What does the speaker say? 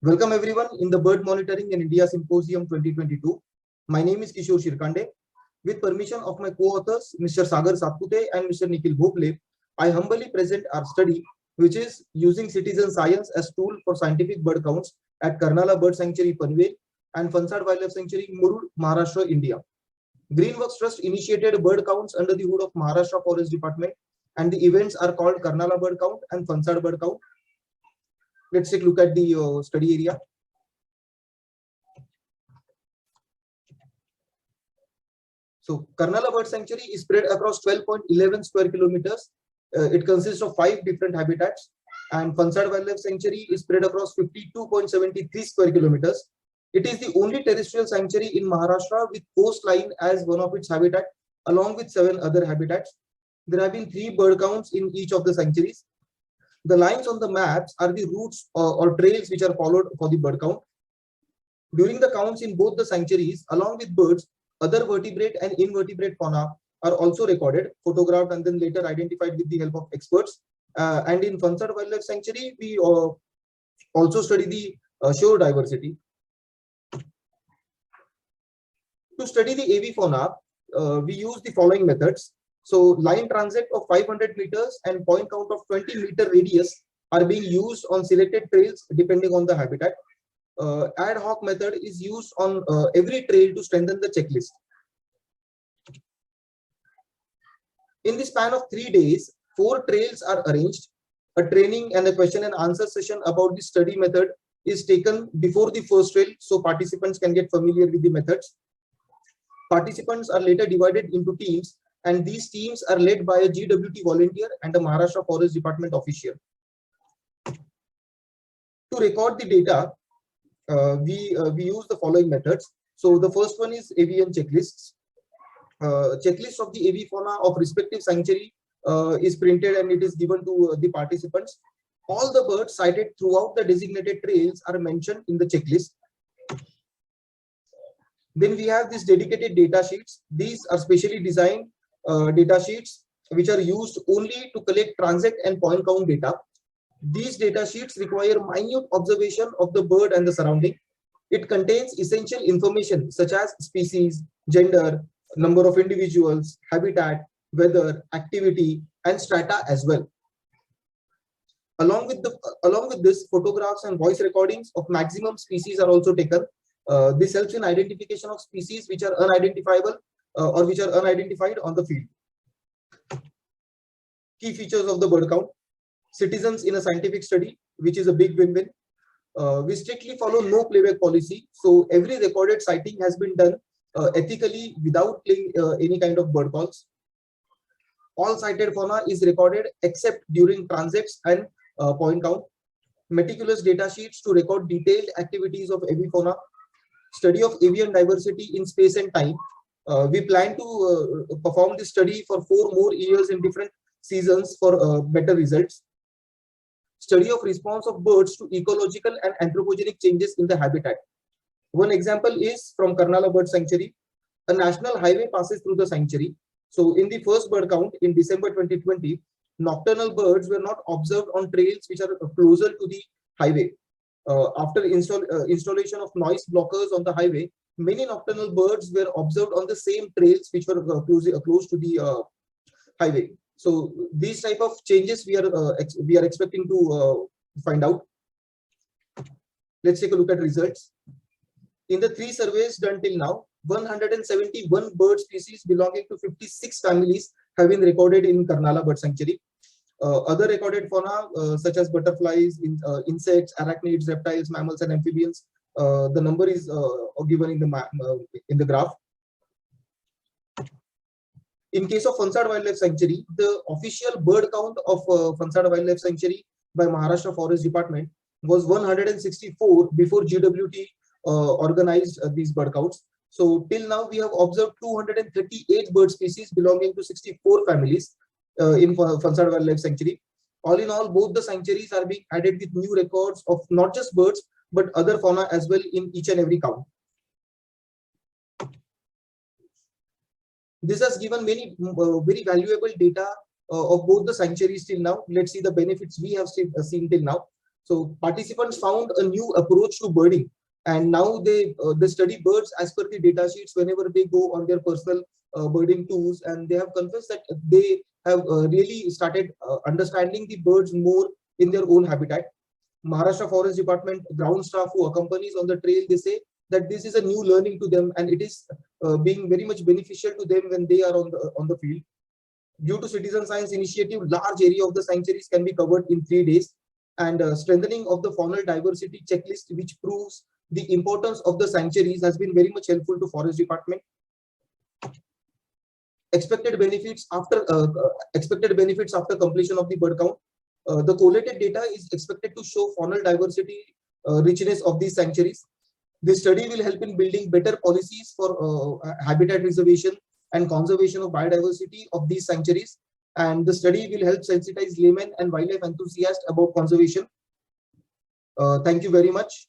Welcome everyone in the Bird Monitoring in India Symposium 2022. My name is Kishor Shirkande. With permission of my co-authors, Mr. Sagar Satpute and Mr. Nikhil Bhople, I humbly present our study, which is using citizen science as tool for scientific bird counts at Karnala Bird Sanctuary, Panvel, and Phansad Wildlife Sanctuary, Murud, Maharashtra, India. Greenworks Trust initiated bird counts under the hood of Maharashtra Forest Department, and the events are called Karnala Bird Count and Phansad Bird Count. Let's take a look at the study area. So Karnala Bird Sanctuary is spread across 12.11 square kilometers. It consists of 5 different habitats, and Phansad Wildlife Sanctuary is spread across 52.73 square kilometers. It is the only terrestrial sanctuary in Maharashtra with coastline as one of its habitat, along with 7 other habitats. There have been 3 bird counts in each of the sanctuaries. The lines on the maps are the routes or trails which are followed for the bird count. During the counts in both the sanctuaries, along with birds, other vertebrate and invertebrate fauna are also recorded, photographed, and then later identified with the help of experts. And in Phansad Wildlife Sanctuary, we also study the shore diversity. To study the avifauna, we use the following methods. So line transit of 500 meters and point count of 20-meter radius are being used on selected trails depending on the habitat. Ad hoc method is used on every trail to strengthen the checklist. In the span of 3 days, 4 trails are arranged. A training and a question and answer session about the study method is taken before the first trail, so participants can get familiar with the methods. Participants are later divided into teams, and these teams are led by a GWT volunteer and a Maharashtra Forest Department official. To record the data, we use the following methods. So the first one is avian checklists. Checklist of the avifauna of respective sanctuary is printed and it is given to the participants. All the birds sighted throughout the designated trails are mentioned in the checklist. Then we have these dedicated data sheets. These are specially designed data sheets which are used only to collect transit and point count data. These data sheets require minute observation of the bird and the surrounding. It contains essential information such as species, gender, number of individuals, habitat, weather, activity, and strata as well. Along with this, photographs and voice recordings of maximum species are also taken. This helps in identification of species which are unidentifiable or which are unidentified on the field. Key features of the bird count. Citizens in a scientific study, which is a big win-win. We strictly follow no playback policy, so every recorded sighting has been done ethically without playing any kind of bird calls. All sighted fauna is recorded except during transits and point count. Meticulous data sheets to record detailed activities of avifauna. Study of avian diversity in space and time. We plan to perform this study for 4 more years in different seasons for better results. Study of response of birds to ecological and anthropogenic changes in the habitat. One example is from Karnala Bird Sanctuary. A national highway passes through the sanctuary. So in the first bird count in December 2020, nocturnal birds were not observed on trails which are closer to the highway. After installation of noise blockers on the highway, many nocturnal birds were observed on the same trails which were close to the highway. So these type of changes we are expecting to find out. Let's take a look at results. In the 3 surveys done till now, 171 bird species belonging to 56 families have been recorded in Karnala Bird Sanctuary. Other recorded fauna such as butterflies, insects, arachnids, reptiles, mammals, and amphibians. The number is given in the graph. In case of Phansad Wildlife Sanctuary, the official bird count of Phansad Wildlife Sanctuary by Maharashtra Forest Department was 164 before GWT organized these bird counts. So till now we have observed 238 bird species belonging to 64 families in Phansad Wildlife Sanctuary. All in all, both the sanctuaries are being added with new records of not just birds but other fauna as well in each and every count. This has given many very valuable data of both the sanctuaries till now. Let's see the benefits we have seen till now. So participants found a new approach to birding, and now they study birds as per the data sheets whenever they go on their personal birding tours, and they have confessed that they have really started understanding the birds more in their own habitat. Maharashtra Forest Department ground staff who accompanies on the trail, they say that this is a new learning to them, and it is being very much beneficial to them when they are on the field. Due to citizen science initiative, large area of the sanctuaries can be covered in 3 days, and strengthening of the faunal diversity checklist, which proves the importance of the sanctuaries, has been very much helpful to Forest Department. Expected benefits after completion of the bird count. The collated data is expected to show faunal diversity richness of these sanctuaries. This study will help in building better policies for habitat reservation and conservation of biodiversity of these sanctuaries. And the study will help sensitize laymen and wildlife enthusiasts about conservation. Thank you very much.